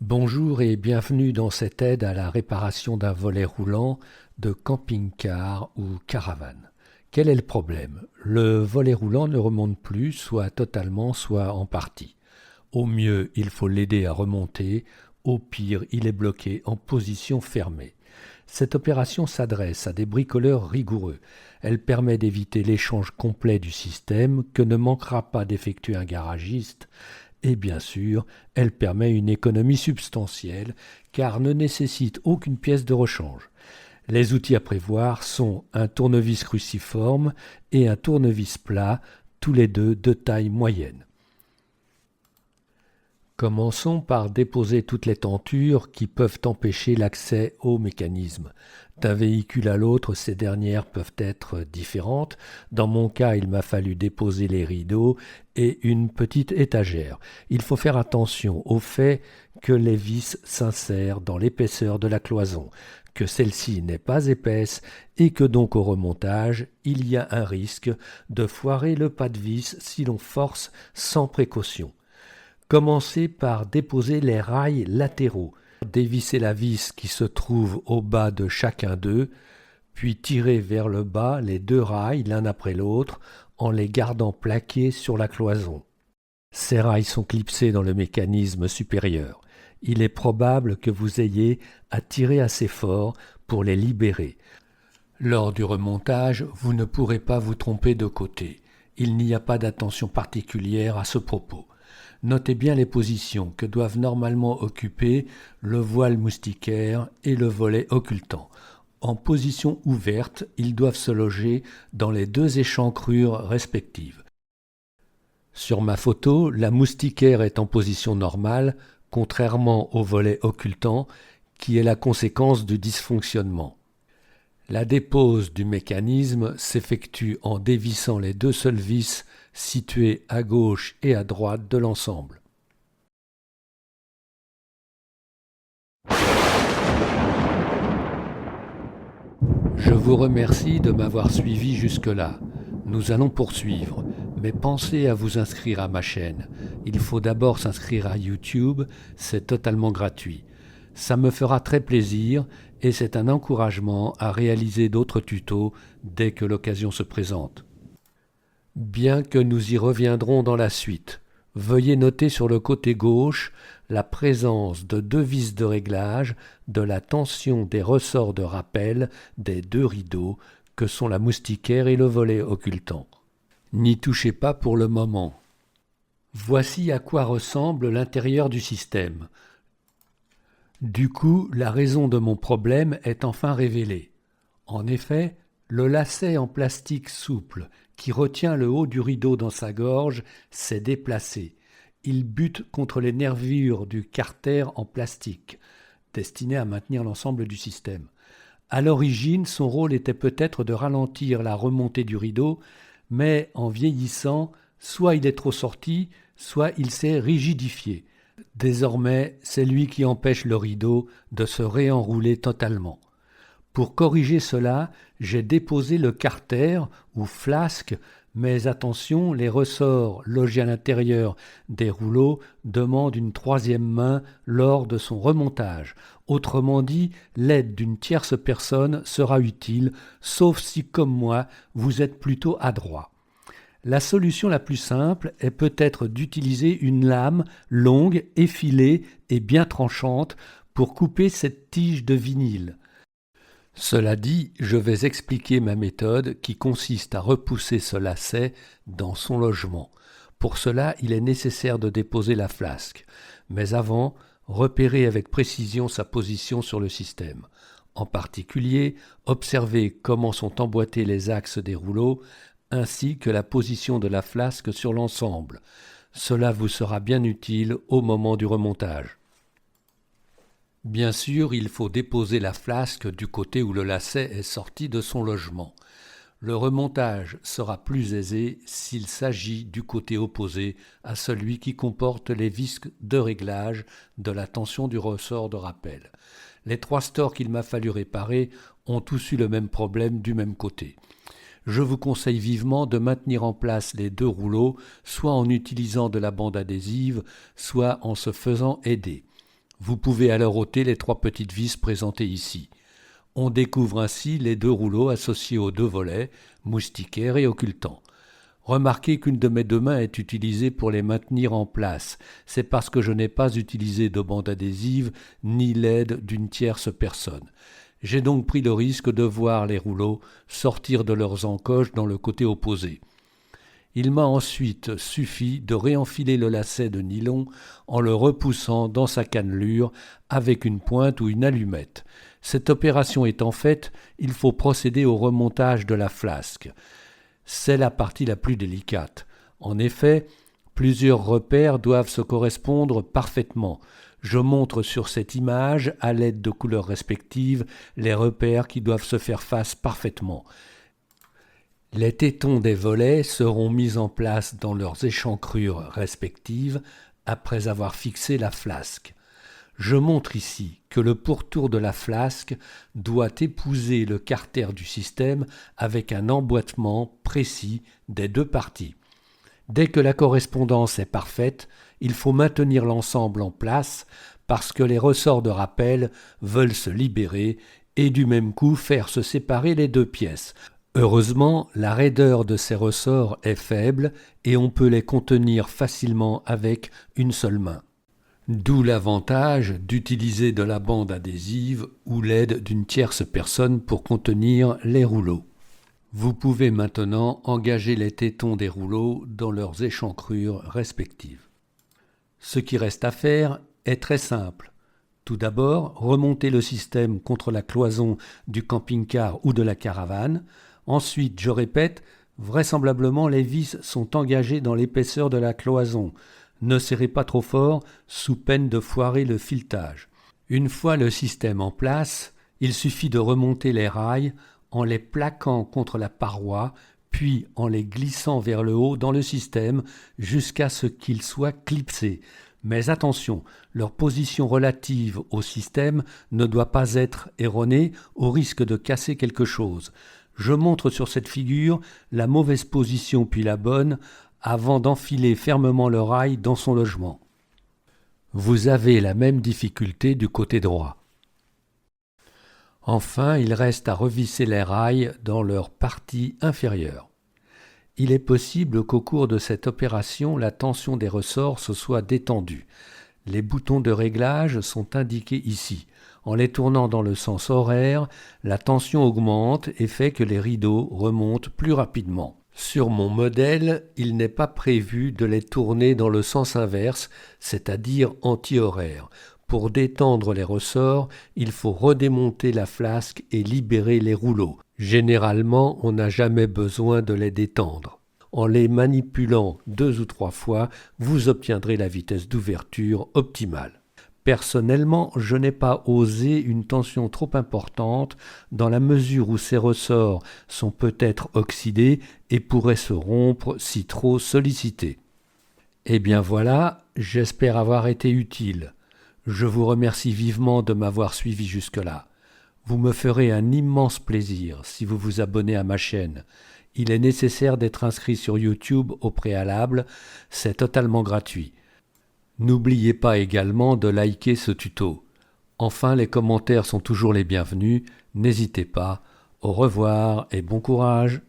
Bonjour et bienvenue dans cette aide à la réparation d'un volet roulant de camping-car ou caravane. Quel est le problème? Le volet roulant ne remonte plus, soit totalement, soit en partie. Au mieux, il faut l'aider à remonter, au pire, il est bloqué en position fermée. Cette opération s'adresse à des bricoleurs rigoureux. Elle permet d'éviter l'échange complet du système que ne manquera pas d'effectuer un garagiste. Et bien sûr, elle permet une économie substantielle car ne nécessite aucune pièce de rechange. Les outils à prévoir sont un tournevis cruciforme et un tournevis plat, tous les deux de taille moyenne. Commençons par déposer toutes les tentures qui peuvent empêcher l'accès au mécanisme. D'un véhicule à l'autre, ces dernières peuvent être différentes. Dans mon cas, il m'a fallu déposer les rideaux et une petite étagère. Il faut faire attention au fait que les vis s'insèrent dans l'épaisseur de la cloison, que celle-ci n'est pas épaisse et que donc au remontage, il y a un risque de foirer le pas de vis si l'on force sans précaution. Commencez par déposer les rails latéraux, dévisser la vis qui se trouve au bas de chacun d'eux, puis tirez vers le bas les deux rails l'un après l'autre en les gardant plaqués sur la cloison. Ces rails sont clipsés dans le mécanisme supérieur. Il est probable que vous ayez à tirer assez fort pour les libérer. Lors du remontage, vous ne pourrez pas vous tromper de côté. Il n'y a pas d'attention particulière à ce propos. Notez bien les positions que doivent normalement occuper le voile moustiquaire et le volet occultant. En position ouverte, ils doivent se loger dans les deux échancrures respectives. Sur ma photo, la moustiquaire est en position normale, contrairement au volet occultant, qui est la conséquence du dysfonctionnement. La dépose du mécanisme s'effectue en dévissant les deux seules vis situées à gauche et à droite de l'ensemble. Je vous remercie de m'avoir suivi jusque-là. Nous allons poursuivre, mais pensez à vous inscrire à ma chaîne. Il faut d'abord s'inscrire à YouTube, c'est totalement gratuit. Ça me fera très plaisir et c'est un encouragement à réaliser d'autres tutos dès que l'occasion se présente. Bien que nous y reviendrons dans la suite, veuillez noter sur le côté gauche la présence de deux vis de réglage de la tension des ressorts de rappel des deux rideaux que sont la moustiquaire et le volet occultant. N'y touchez pas pour le moment. Voici à quoi ressemble l'intérieur du système. Du coup, la raison de mon problème est enfin révélée. En effet, le lacet en plastique souple qui retient le haut du rideau dans sa gorge s'est déplacé. Il bute contre les nervures du carter en plastique, destiné à maintenir l'ensemble du système. À l'origine, son rôle était peut-être de ralentir la remontée du rideau, mais en vieillissant, soit il est trop sorti, soit il s'est rigidifié. Désormais, c'est lui qui empêche le rideau de se réenrouler totalement. Pour corriger cela, j'ai déposé le carter ou flasque, mais attention, les ressorts logés à l'intérieur des rouleaux demandent une troisième main lors de son remontage. Autrement dit, l'aide d'une tierce personne sera utile, sauf si, comme moi, vous êtes plutôt adroit. La solution la plus simple est peut-être d'utiliser une lame longue, effilée et bien tranchante pour couper cette tige de vinyle. Cela dit, je vais expliquer ma méthode qui consiste à repousser ce lacet dans son logement. Pour cela, il est nécessaire de déposer la flasque, mais avant, repérez avec précision sa position sur le système. En particulier, observez comment sont emboîtés les axes des rouleaux, ainsi que la position de la flasque sur l'ensemble. Cela vous sera bien utile au moment du remontage. Bien sûr, il faut déposer la flasque du côté où le lacet est sorti de son logement. Le remontage sera plus aisé s'il s'agit du côté opposé à celui qui comporte les vis de réglage de la tension du ressort de rappel. Les trois stores qu'il m'a fallu réparer ont tous eu le même problème du même côté. Je vous conseille vivement de maintenir en place les deux rouleaux, soit en utilisant de la bande adhésive, soit en se faisant aider. Vous pouvez alors ôter les 3 petites vis présentées ici. On découvre ainsi les 2 rouleaux associés aux 2 volets, moustiquaires et occultants. Remarquez qu'une de mes 2 mains est utilisée pour les maintenir en place. C'est parce que je n'ai pas utilisé de bande adhésive ni l'aide d'une tierce personne. J'ai donc pris le risque de voir les rouleaux sortir de leurs encoches dans le côté opposé. Il m'a ensuite suffi de réenfiler le lacet de nylon en le repoussant dans sa cannelure avec une pointe ou une allumette. Cette opération étant faite, il faut procéder au remontage de la flasque. C'est la partie la plus délicate. En effet, plusieurs repères doivent se correspondre parfaitement. Je montre sur cette image, à l'aide de couleurs respectives, les repères qui doivent se faire face parfaitement. Les tétons des volets seront mis en place dans leurs échancrures respectives après avoir fixé la flasque. Je montre ici que le pourtour de la flasque doit épouser le carter du système avec un emboîtement précis des 2 parties. Dès que la correspondance est parfaite, il faut maintenir l'ensemble en place parce que les ressorts de rappel veulent se libérer et du même coup faire se séparer les 2 pièces. Heureusement, la raideur de ces ressorts est faible et on peut les contenir facilement avec une seule main. D'où l'avantage d'utiliser de la bande adhésive ou l'aide d'une tierce personne pour contenir les rouleaux. Vous pouvez maintenant engager les tétons des rouleaux dans leurs échancrures respectives. Ce qui reste à faire est très simple. Tout d'abord, remonter le système contre la cloison du camping-car ou de la caravane. Ensuite, je répète, vraisemblablement les vis sont engagées dans l'épaisseur de la cloison. Ne serrez pas trop fort, sous peine de foirer le filetage. Une fois le système en place, il suffit de remonter les rails en les plaquant contre la paroi, puis en les glissant vers le haut dans le système jusqu'à ce qu'ils soient clipsés. Mais attention, leur position relative au système ne doit pas être erronée au risque de casser quelque chose. Je montre sur cette figure la mauvaise position puis la bonne avant d'enfiler fermement le rail dans son logement. Vous avez la même difficulté du côté droit. Enfin, il reste à revisser les rails dans leur partie inférieure. Il est possible qu'au cours de cette opération, la tension des ressorts se soit détendue. Les boutons de réglage sont indiqués ici. En les tournant dans le sens horaire, la tension augmente et fait que les rideaux remontent plus rapidement. Sur mon modèle, il n'est pas prévu de les tourner dans le sens inverse, c'est-à-dire anti-horaire. Pour détendre les ressorts, il faut redémonter la flasque et libérer les rouleaux. Généralement, on n'a jamais besoin de les détendre. En les manipulant 2 ou 3 fois, vous obtiendrez la vitesse d'ouverture optimale. Personnellement, je n'ai pas osé une tension trop importante dans la mesure où ces ressorts sont peut-être oxydés et pourraient se rompre si trop sollicités. Eh bien voilà, j'espère avoir été utile. Je vous remercie vivement de m'avoir suivi jusque-là. Vous me ferez un immense plaisir si vous vous abonnez à ma chaîne. Il est nécessaire d'être inscrit sur YouTube au préalable, c'est totalement gratuit. N'oubliez pas également de liker ce tuto. Enfin, les commentaires sont toujours les bienvenus, n'hésitez pas. Au revoir et bon courage.